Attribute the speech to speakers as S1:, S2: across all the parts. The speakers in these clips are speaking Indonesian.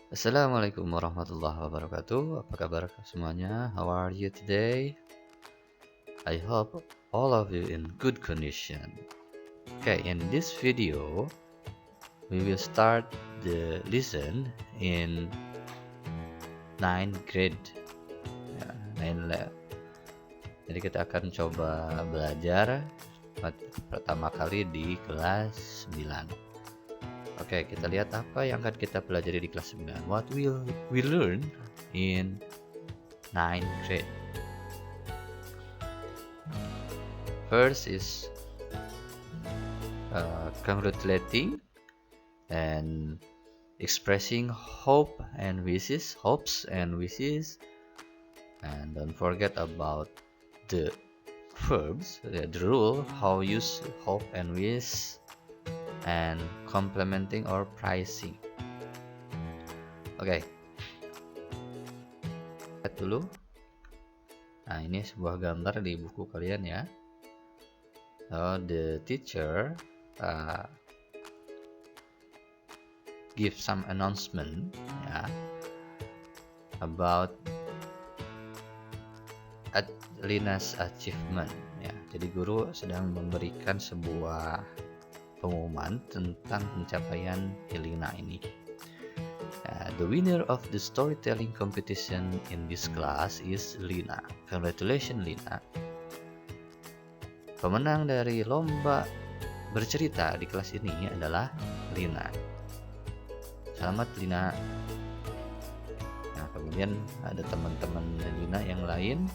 S1: Assalamualaikum warahmatullahi wabarakatuh. Apa kabar semuanya? How are you today? I hope all of you in good condition. Okay, in this video, we will start the lesson in 9th grade. Ya, 9 Jadi kita akan coba belajar pertama kali di kelas 9. Oke, kita lihat apa yang akan kita pelajari di kelas 9. What will we learn in 9th grade? First is congratulating and expressing hopes and wishes, and don't forget about the verbs, the rule, how use hope and wish, and complimenting or praising. Oke, lihat dulu. Nah, ini sebuah gambar di buku kalian ya. So the teacher give some announcement ya about Lina's achievement ya. Jadi guru sedang memberikan sebuah pengumuman tentang pencapaian Lina ini. The winner of the storytelling competition in this class is Lina. Congratulations Lina. Pemenang dari lomba bercerita di kelas ini adalah Lina. Selamat Lina. Nah, kemudian ada teman-teman Lina yang lain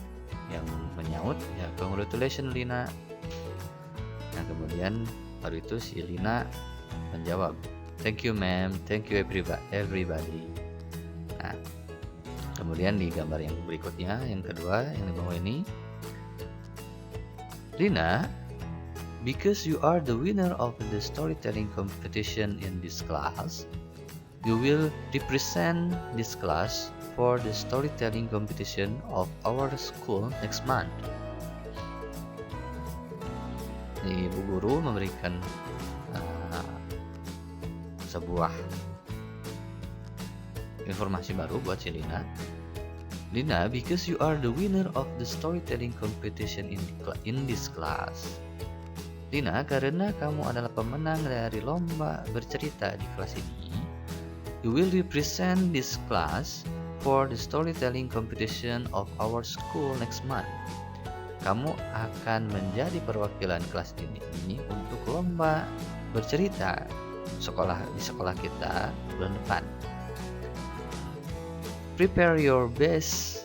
S1: yang menyaut, ya congratulations Lina. Nah, kemudian baru itu si Lina menjawab, thank you ma'am, thank you everybody. Nah, kemudian di gambar yang berikutnya, yang kedua, yang di bawah ini, Lina, because you are the winner of the storytelling competition in this class, you will represent this class for the storytelling competition of our school next month. Ibu guru memberikan sebuah informasi baru buat si Lina. Lina, because you are the winner of the storytelling competition in this class. Lina, karena kamu adalah pemenang dari lomba bercerita di kelas ini, you will represent this class for the storytelling competition of our school next month. Kamu akan menjadi perwakilan kelas ini untuk lomba bercerita di sekolah kita bulan depan. Prepare your best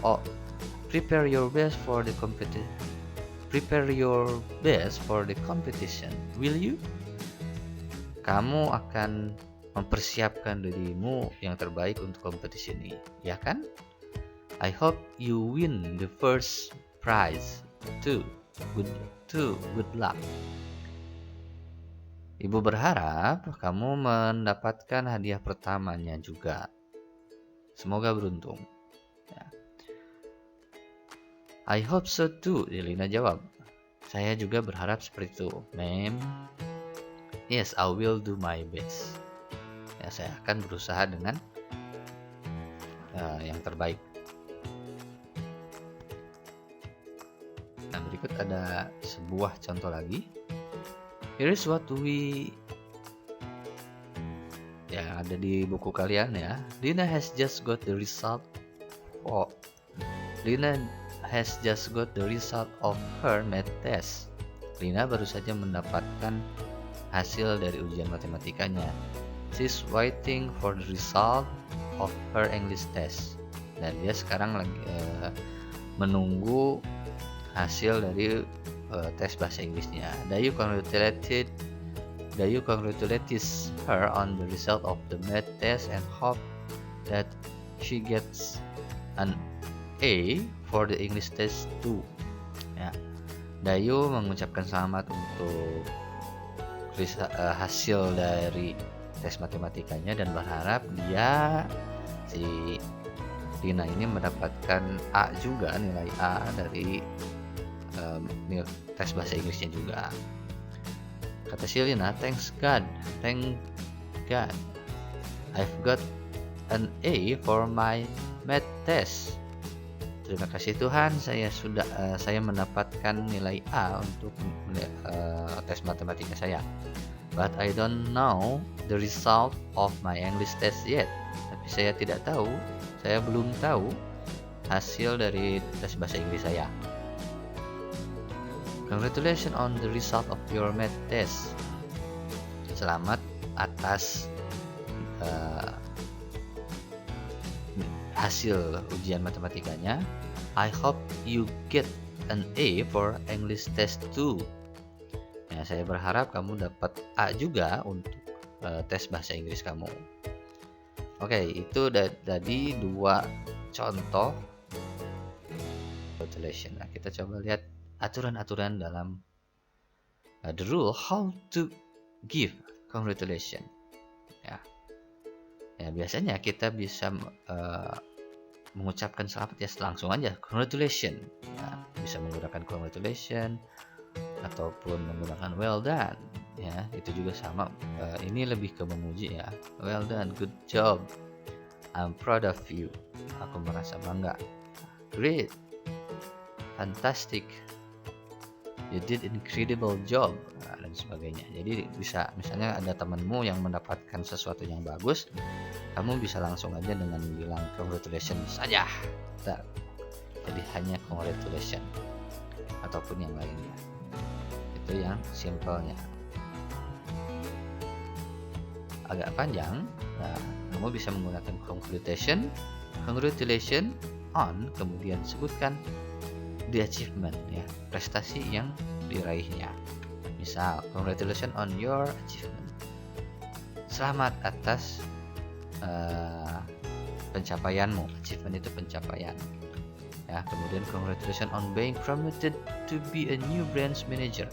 S1: for the competition. Prepare your best for the competition, will you? Kamu akan mempersiapkan dirimu yang terbaik untuk kompetisi ini, ya kan? I hope you win the first prize too. Good luck. Ibu berharap kamu mendapatkan hadiah pertamanya juga. Semoga beruntung. Ya. I hope so too, Lina jawab. Saya juga berharap seperti itu, ma'am. Yes, I will do my best. Ya, saya akan berusaha dengan yang terbaik. Nah, berikut ada sebuah contoh lagi. Here is what yang ada di buku kalian ya. Lina has just got the result of her math test. Lina baru saja mendapatkan hasil dari ujian matematikanya. She's waiting for the result of her English test. Dan dia sekarang lagi menunggu hasil dari tes bahasa Inggrisnya. Dayu congratulates her on the result of the math test and hope that she gets an A for the English test too. Ya. Dayu mengucapkan selamat untuk hasil dari tes matematikanya dan berharap si Lina ini mendapatkan A juga, nilai A dari tes bahasa Inggrisnya juga. Kata si Lina, thank God. I've got an A for my math test. Terima kasih Tuhan, saya mendapatkan nilai A untuk tes matematika saya. But I don't know the result of my English test yet. Tapi saya belum tahu hasil dari tes bahasa Inggris saya. Congratulations on the result of your math test. Selamat atas hasil ujian matematikanya. I hope you get an A for English test too. Ya, saya berharap kamu dapat A juga untuk tes bahasa Inggris kamu. Oke, itu tadi 2 contoh congratulations. Nah, kita coba lihat aturan-aturan dalam the rule how to give congratulations. Ya, biasanya kita bisa mengucapkan selamat ya langsung aja congratulations. Ya, bisa menggunakan congratulations ataupun menggunakan well done. Ya, itu juga sama. Ini lebih ke memuji ya. Well done, good job. I'm proud of you. Aku merasa bangga. Great, fantastic. You did incredible job, dan sebagainya. Jadi bisa misalnya ada temanmu yang mendapatkan sesuatu yang bagus, kamu bisa langsung aja dengan bilang congratulations saja. Jadi hanya congratulations ataupun yang lainnya. Itu yang simpelnya. Agak panjang, kamu bisa menggunakan congratulations on, kemudian sebutkan the achievement ya, prestasi yang diraihnya. Misal, congratulations on your achievement. Selamat atas pencapaianmu. Achievement itu pencapaian. Ya, kemudian congratulations on being promoted to be a new branch manager.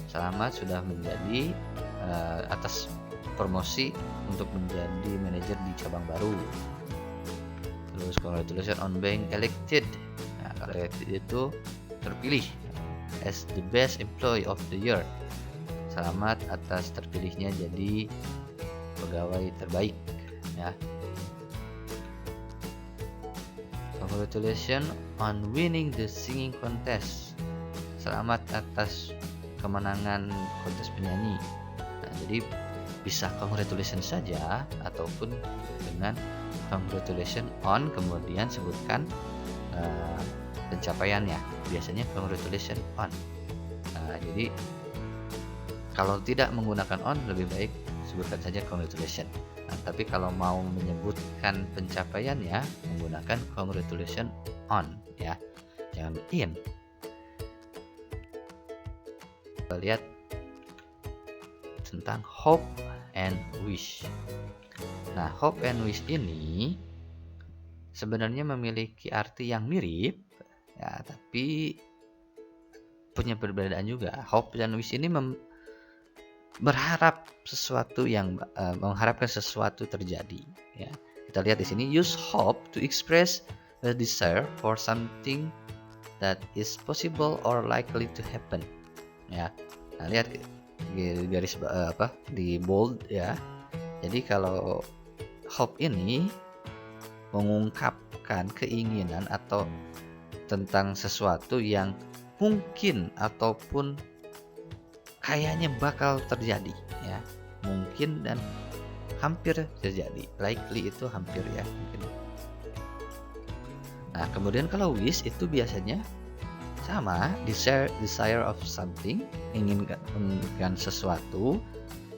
S1: Selamat sudah menjadi atas promosi untuk menjadi manajer di cabang baru. Terus congratulations on being elected. Nah, kalau elected itu terpilih as the best employee of the year. Selamat atas terpilihnya jadi pegawai terbaik ya. Congratulations on winning the singing contest. Selamat atas kemenangan kontes penyanyi. Nah, jadi bisa congratulations saja ataupun dengan congratulations on kemudian sebutkan pencapaiannya. Biasanya congratulations on. Jadi kalau tidak menggunakan on, lebih baik sebutkan saja congratulations. Tapi kalau mau menyebutkan pencapaiannya, menggunakan congratulations on ya, jangan in. Kita lihat tentang hope and wish. Nah, hope and wish ini sebenarnya memiliki arti yang mirip ya, tapi punya perbedaan juga. Hope dan wish ini berharap sesuatu yang mengharapkan sesuatu terjadi ya. Kita lihat di sini, use hope to express a desire for something that is possible or likely to happen ya. Nah, lihat garis di bold ya. Jadi kalau hope ini mengungkapkan keinginan atau tentang sesuatu yang mungkin ataupun kayaknya bakal terjadi ya, mungkin dan hampir terjadi. Likely itu hampir ya, mungkin. Nah, kemudian kalau wish itu biasanya sama, desire of something, inginkan sesuatu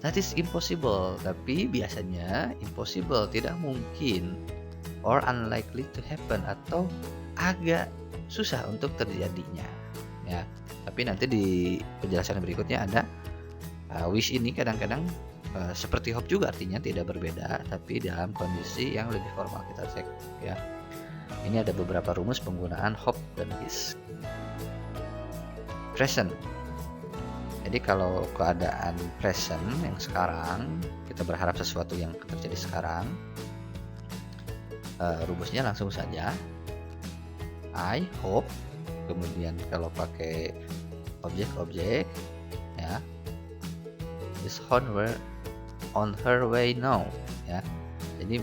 S1: that is impossible, tapi biasanya impossible, tidak mungkin, or unlikely to happen, atau agak susah untuk terjadinya ya. Tapi nanti di penjelasan berikutnya ada wish ini kadang-kadang seperti hope juga, artinya tidak berbeda, tapi dalam kondisi yang lebih formal. Kita cek ya. Ini ada beberapa rumus penggunaan hope dan wish. Present. Jadi kalau keadaan present yang sekarang, kita berharap sesuatu yang terjadi sekarang, rumusnya langsung saja I hope, kemudian kalau pakai objek ya, is on her way now ya. Jadi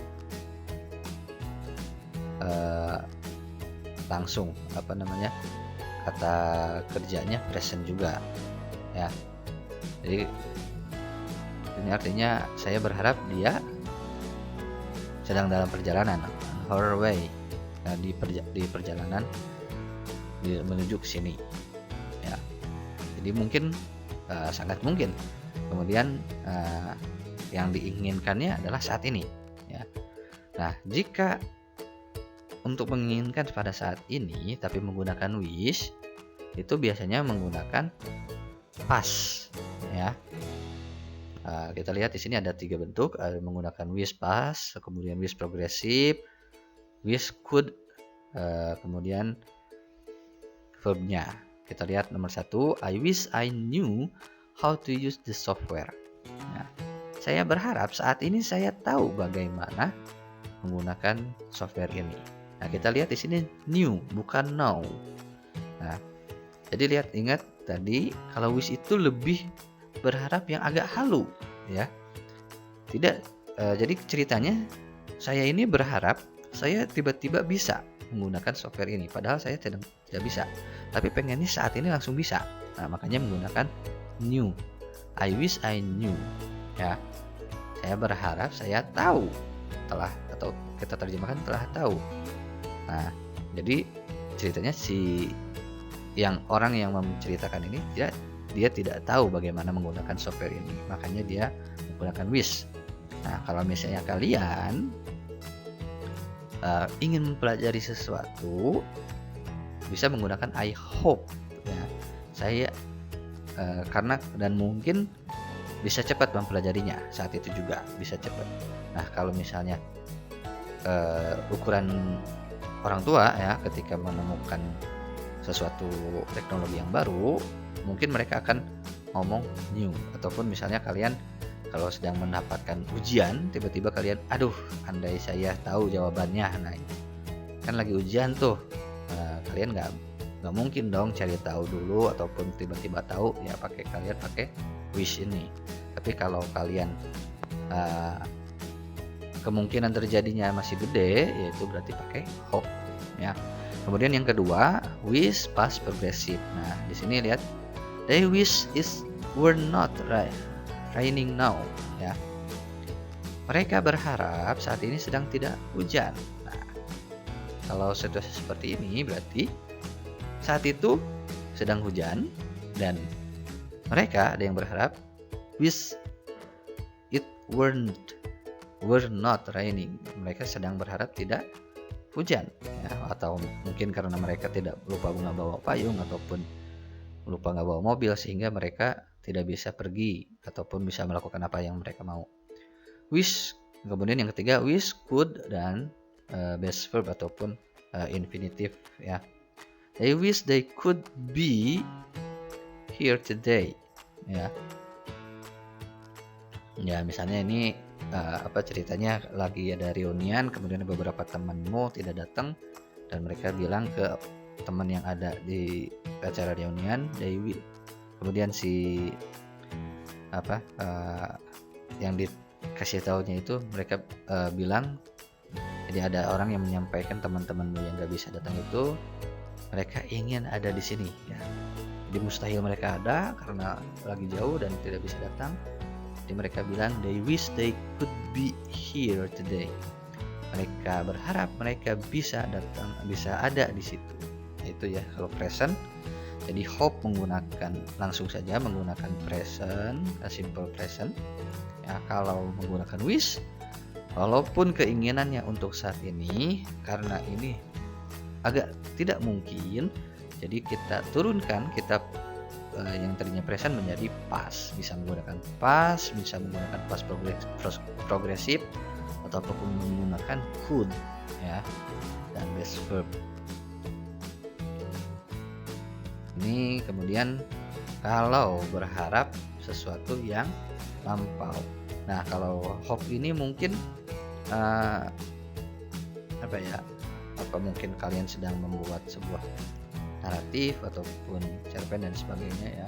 S1: langsung kata kerjanya present juga ya. Jadi ini artinya saya berharap dia sedang dalam perjalanan, her way, di perjalanan menuju ke sini ya. Jadi mungkin sangat mungkin kemudian yang diinginkannya adalah saat ini ya. Nah, jika untuk menginginkan pada saat ini tapi menggunakan wish, itu biasanya menggunakan past ya. Kita lihat di sini ada 3 bentuk, menggunakan wish past, kemudian wish progressive, wish could, kemudian verbnya. Kita lihat nomor 1, I wish I knew how to use the software. Nah, saya berharap saat ini saya tahu bagaimana menggunakan software ini. Nah, kita lihat di sini new bukan now. Nah, jadi ingat tadi kalau wish itu lebih berharap yang agak halu ya. Tidak jadi ceritanya saya ini berharap saya tiba-tiba bisa menggunakan software ini padahal saya tidak bisa. Tapi pengennya saat ini langsung bisa. Nah, makanya menggunakan new. I wish I knew ya. Saya berharap saya tahu atau kita terjemahkan telah tahu. Nah, jadi ceritanya orang yang menceritakan ini dia tidak tahu bagaimana menggunakan software ini, makanya dia menggunakan wish. Nah, kalau misalnya kalian ingin mempelajari sesuatu, bisa menggunakan I hope ya. Saya karena dan mungkin bisa cepat mempelajarinya saat itu juga bisa cepat. Nah, kalau misalnya ukuran orang tua ya ketika menemukan sesuatu teknologi yang baru, mungkin mereka akan ngomong new. Ataupun misalnya kalian kalau sedang mendapatkan ujian, tiba-tiba kalian, aduh, andai saya tahu jawabannya. Nah, kan lagi ujian tuh, kalian nggak mungkin dong cari tahu dulu ataupun tiba-tiba tahu ya, kalian pakai wish ini. Tapi kalau kalian kemungkinan terjadinya masih gede, yaitu berarti pakai hope ya. Kemudian yang kedua, wish past progressive. Nah, di sini lihat, they wish were not raining now ya. Mereka berharap saat ini sedang tidak hujan. Nah, kalau situasi seperti ini berarti saat itu sedang hujan dan mereka ada yang berharap wish it were not raining. Mereka sedang berharap tidak hujan ya, atau mungkin karena mereka lupa nggak bawa payung ataupun lupa nggak bawa mobil sehingga mereka tidak bisa pergi ataupun bisa melakukan apa yang mereka mau. Wish, kemudian yang ketiga wish could dan base verb ataupun infinitive ya. They wish they could be here today ya. Ya, misalnya ini ceritanya lagi ada reunian, kemudian beberapa temanmu tidak datang dan mereka bilang ke teman yang ada di acara reunian, kemudian yang dikasih tahunya itu mereka bilang, jadi ada orang yang menyampaikan teman-temanmu yang gak bisa datang itu mereka ingin ada di sini ya. Jadi mustahil mereka ada karena lagi jauh dan tidak bisa datang. Jadi mereka bilang they wish they could be here today. Mereka berharap mereka bisa datang, bisa ada di situ. Itu ya kalau present. Jadi hope langsung saja menggunakan present, simple present. Ya, kalau menggunakan wish, walaupun keinginannya untuk saat ini, karena ini agak tidak mungkin, jadi kita turunkan yang tadinya present menjadi past. Bisa menggunakan past, bisa menggunakan past progressive ataupun menggunakan could ya, dan base verb. Ini kemudian kalau berharap sesuatu yang lampau. Nah, kalau hope ini mungkin mungkin kalian sedang membuat sebuah naratif ataupun cerpen dan sebagainya ya.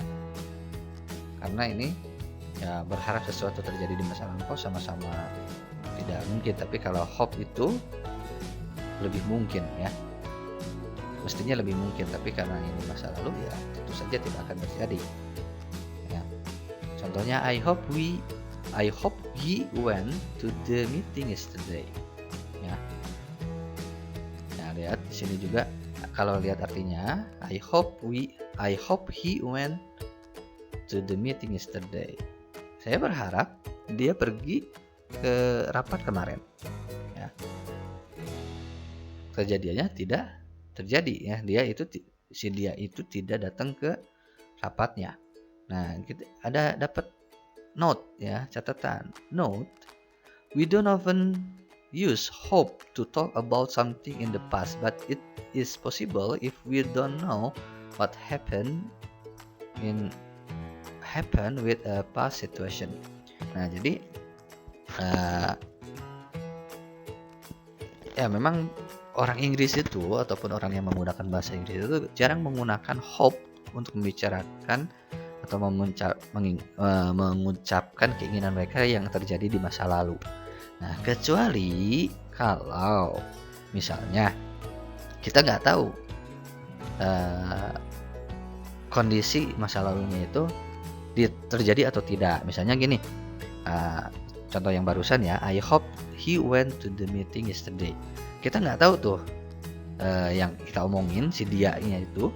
S1: Karena ini ya berharap sesuatu terjadi di masa lampau sama-sama tidak mungkin. Tapi kalau hope itu lebih mungkin ya, mestinya lebih mungkin, tapi karena ini masa lalu ya tentu saja tidak akan terjadi ya. Contohnya I hope he went to the meeting yesterday ya. Nah, lihat di sini juga kalau lihat artinya I hope he went to the meeting yesterday. Saya berharap dia pergi ke rapat kemarin ya. Kejadiannya tidak terjadi ya, dia itu tidak datang ke rapatnya. Nah, kita ada dapat note ya, catatan. Note, we don't often use hope to talk about something in the past, but it is possible if we don't know what happened with a past situation. Nah, jadi ya memang orang Inggris itu ataupun orang yang menggunakan bahasa Inggris itu jarang menggunakan hope untuk membicarakan atau mengucapkan keinginan mereka yang terjadi di masa lalu. Nah, kecuali kalau misalnya kita nggak tahu kondisi masa lalunya itu terjadi atau tidak. Misalnya gini, contoh yang barusan ya, I hope he went to the meeting yesterday. Kita nggak tahu tuh yang kita omongin si dia-nya itu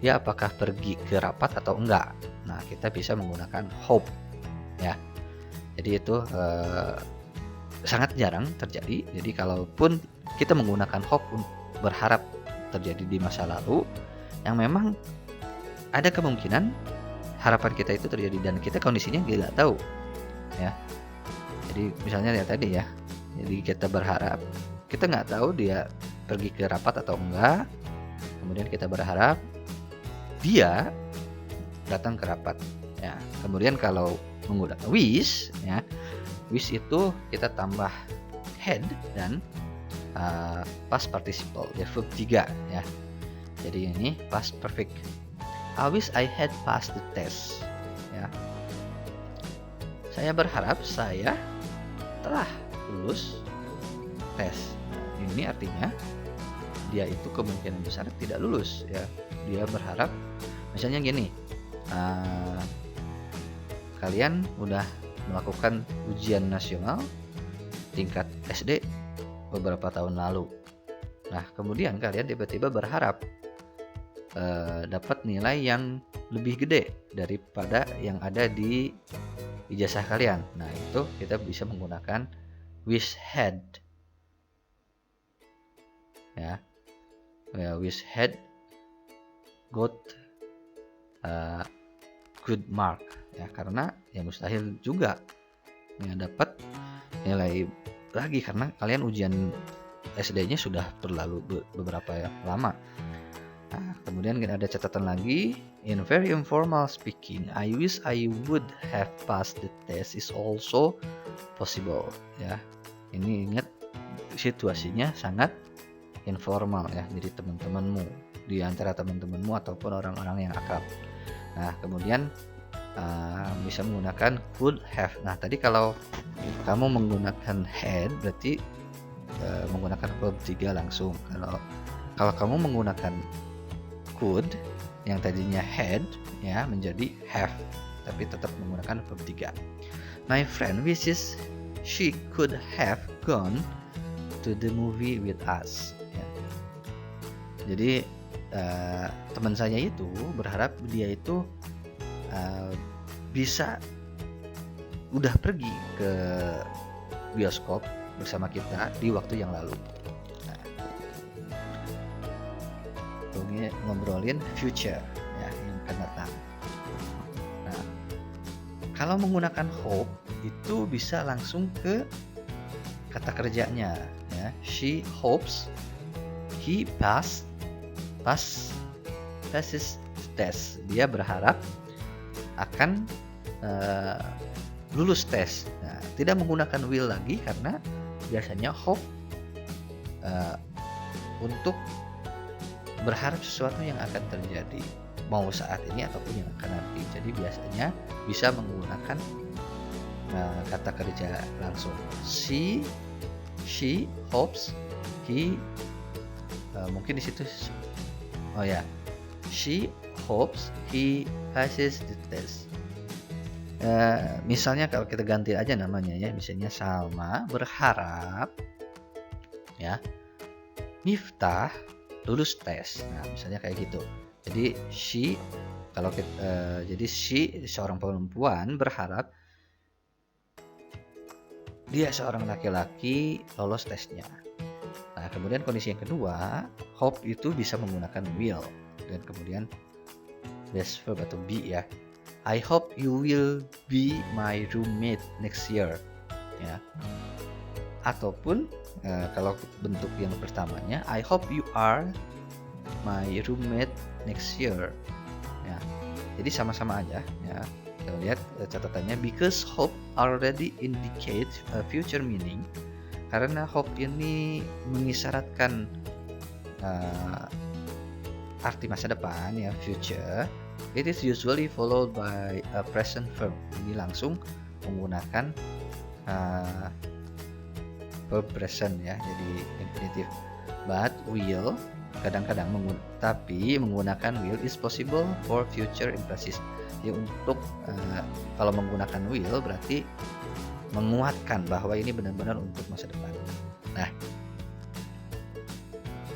S1: dia apakah pergi ke rapat atau enggak. Nah, kita bisa menggunakan hope ya. Jadi itu sangat jarang terjadi. Jadi kalaupun kita menggunakan hope berharap terjadi di masa lalu yang memang ada kemungkinan harapan kita itu terjadi dan kita kondisinya tidak tahu ya. Jadi misalnya ya tadi ya, jadi kita berharap, kita nggak tahu dia pergi ke rapat atau enggak, kemudian kita berharap dia datang ke rapat ya. Kemudian kalau menggunakan wish ya, wish itu kita tambah had dan past participle ya, verb 3 ya. Jadi ini past perfect. I wish I had passed the test ya. Saya berharap saya telah lulus tes. Nah, ini artinya dia itu kemungkinan besar tidak lulus ya. Dia berharap misalnya gini, kalian udah melakukan ujian nasional tingkat SD beberapa tahun lalu. Nah, kemudian kalian tiba-tiba berharap dapat nilai yang lebih gede daripada yang ada di ijazah kalian. Nah, itu kita bisa menggunakan wish had ya. Wish had got good mark ya, karena ya mustahil juga ya dapat nilai lagi karena kalian ujian SD-nya sudah berlalu beberapa lama. Nah, kemudian ada catatan lagi, in very informal speaking, I wish I would have passed the test is also possible ya. Ini ingat situasinya sangat informal ya, jadi teman-temanmu, di antara teman-temanmu ataupun orang-orang yang akrab. Nah, kemudian bisa menggunakan could have. Nah, tadi kalau kamu menggunakan had berarti menggunakan verb 3 langsung. Kalau kamu menggunakan could yang tadinya had ya menjadi have, tapi tetap menggunakan verb 3. My friend wishes she could have gone to the movie with us ya. Jadi teman saya itu berharap dia itu bisa udah pergi ke bioskop bersama kita di waktu yang lalu. Nah, ngobrolin future ya, yang akan datang. Nah, kalau menggunakan hope itu bisa langsung ke kata kerjanya ya. She hopes he passes test. Dia berharap akan lulus tes. Nah, tidak menggunakan will lagi karena biasanya hope untuk berharap sesuatu yang akan terjadi mau saat ini ataupun yang akan nanti. Jadi biasanya bisa menggunakan kata kerja langsung. She hopes he, mungkin di situ, oh ya, she hopes he passes the test. Misalnya kalau kita ganti aja namanya ya, misalnya Salma berharap ya Miftah lulus tes. Nah, misalnya kayak gitu. Jadi she, kalau kita, jadi she seorang perempuan berharap dia seorang laki-laki lolos tesnya. Nah, kemudian kondisi yang kedua, hope itu bisa menggunakan will, dan kemudian best verb atau be ya. I hope you will be my roommate next year. Ya. Ataupun kalau bentuk yang pertamanya, I hope you are my roommate next year. Ya. Jadi sama-sama aja ya. Kita lihat catatannya, because hope already indicates a future meaning. Karena hope ini mengisyaratkan arti masa depan ya, future. It is usually followed by a present verb. Ini langsung menggunakan verb present ya, jadi infinitive. But will kadang-kadang tapi menggunakan will is possible for future emphasis. Jadi untuk kalau menggunakan will berarti menguatkan bahwa ini benar-benar untuk masa depan. Nah,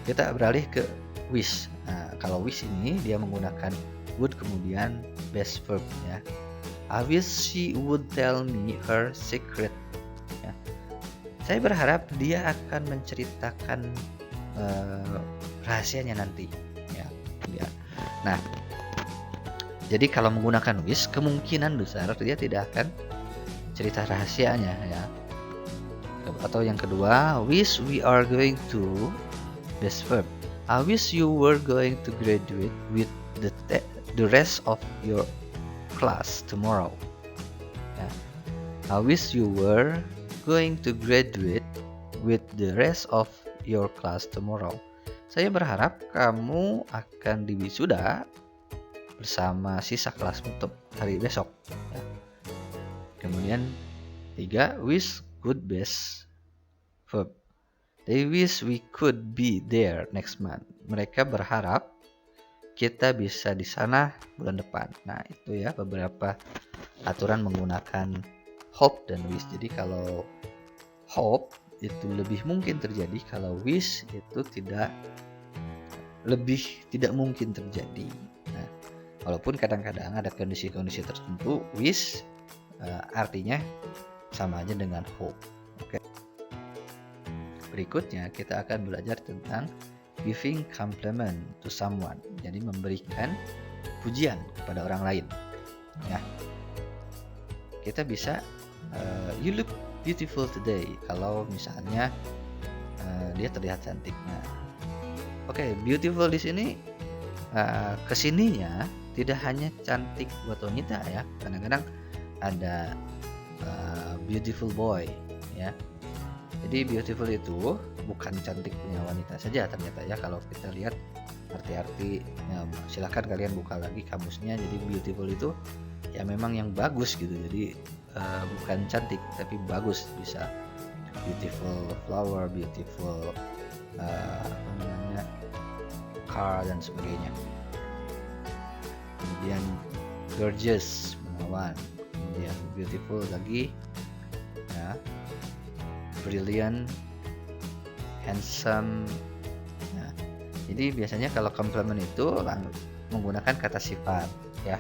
S1: kita beralih ke wish. Nah, kalau wish ini dia menggunakan would kemudian best verb ya. I wish she would tell me her secret. Ya. Saya berharap dia akan menceritakan rahasianya nanti. Ya. Nah, jadi kalau menggunakan wish kemungkinan besar dia tidak akan cerita rahasianya ya. Atau yang kedua, wish we are going to best verb. I wish you were going to graduate with the rest of your class tomorrow. Ya. I wish you were going to graduate with the rest of your class tomorrow. Saya berharap kamu akan diwisuda bersama sisa kelas untuk hari besok. Ya. Kemudian 3, wish could best verb. They wish we could be there next month. Mereka berharap kita bisa di sana bulan depan. Nah, itu ya beberapa aturan menggunakan hope dan wish. Jadi kalau hope itu lebih mungkin terjadi, kalau wish itu tidak mungkin terjadi. Nah, walaupun kadang-kadang ada kondisi-kondisi tertentu wish artinya sama aja dengan hope. Oke. Berikutnya kita akan belajar tentang giving compliment to someone. Jadi memberikan pujian kepada orang lain. Ya. Kita bisa you look beautiful today. Kalau misalnya dia terlihat cantik. Nah, oke, beautiful di sini kesininya tidak hanya cantik buat wanita ya. Kadang-kadang ada beautiful boy ya. Jadi beautiful itu bukan cantik punya wanita saja ternyata ya. Kalau kita lihat arti-arti ya, silakan kalian buka lagi kamusnya. Jadi beautiful itu ya memang yang bagus gitu. Jadi bukan cantik tapi bagus, bisa beautiful flower, beautiful car dan sebagainya. Kemudian gorgeous, menawan. Kemudian beautiful lagi ya, brilliant, handsome ya. Jadi biasanya kalau compliment itu menggunakan kata sifat ya,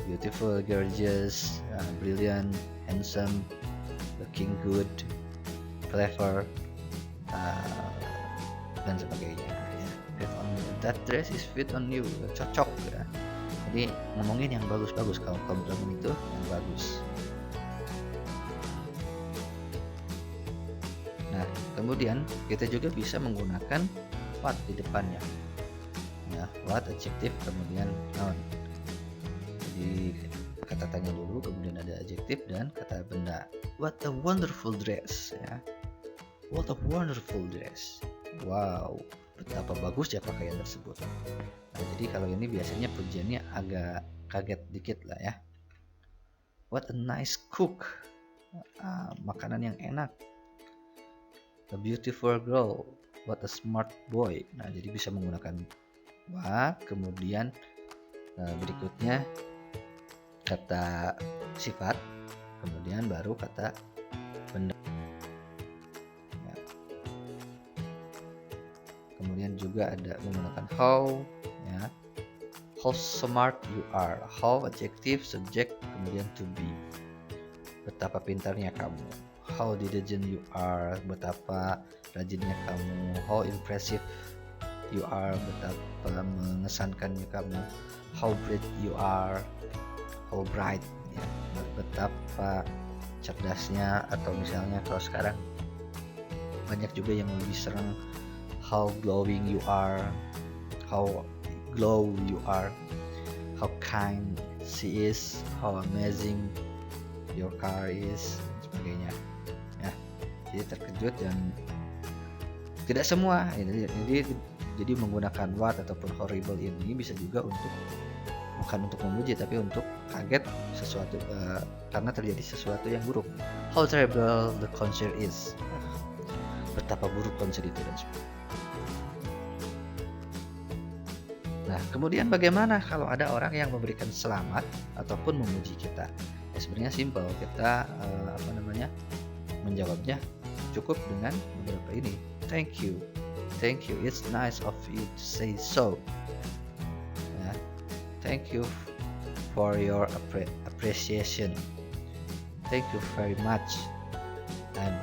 S1: beautiful, gorgeous, brilliant, handsome, looking good, clever, dan sebagainya ya. Fit on you. That dress is fit on you, cocok ya. Jadi ngomongin yang bagus-bagus, kalau compliment itu yang bagus. Nah, kemudian kita juga bisa menggunakan what di depannya. Ya, what adjective kemudian noun. Jadi kata tanya dulu, kemudian ada adjektif dan kata benda. What a wonderful dress ya. What a wonderful dress. Wow, betapa bagus ya pakaian tersebut. Nah, jadi kalau ini biasanya pujiannya agak kaget dikit lah ya. What a nice cook. Makanan yang enak. A beautiful girl. What a smart boy. Nah, jadi bisa menggunakan what, kemudian berikutnya kata sifat, kemudian baru kata benda. Ya. Kemudian juga ada menggunakan how, ya. How smart you are. How adjektif, subjek, kemudian to be. Betapa pintarnya kamu. How diligent you are. Betapa rajinnya kamu. How impressive you are. Betapa mengesankannya kamu. How bright you are. How bright, ya. Betapa cerdasnya. Atau misalnya kalau sekarang banyak juga yang lebih sering, how glowing you are. How glow you are, how kind she is, how amazing your car is, dan sebagainya. Ya, jadi terkejut dan tidak semua. Jadi menggunakan what ataupun horrible ini bisa juga untuk bukan untuk memuji tapi untuk kaget sesuatu karena terjadi sesuatu yang buruk. How terrible the concert is. Betapa buruk konser itu dan sebagainya. Nah, kemudian bagaimana kalau ada orang yang memberikan selamat ataupun memuji kita? Ya, sebenarnya simpel, kita menjawabnya cukup dengan beberapa ini. Thank you, it's nice of you to say so. Ya, thank you for your appreciation. Thank you very much. I'm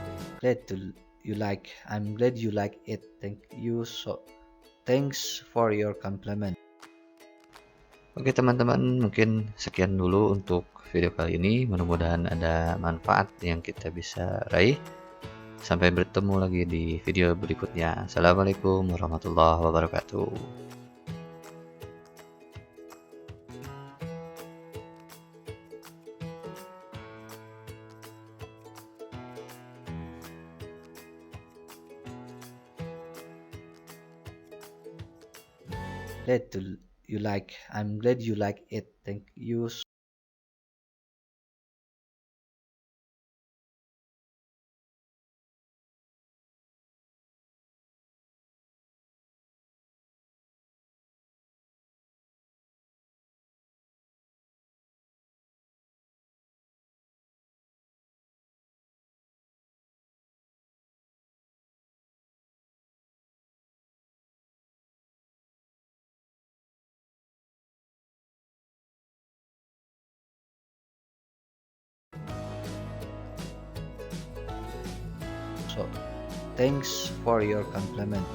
S1: glad you like it. Thank you so. Thanks for your compliment. Oke teman-teman, mungkin sekian dulu untuk video kali ini. Mudah-mudahan ada manfaat yang kita bisa raih. Sampai bertemu lagi di video berikutnya. Assalamualaikum warahmatullahi wabarakatuh. I'm glad you like it. Thank you. So, thanks for your compliment.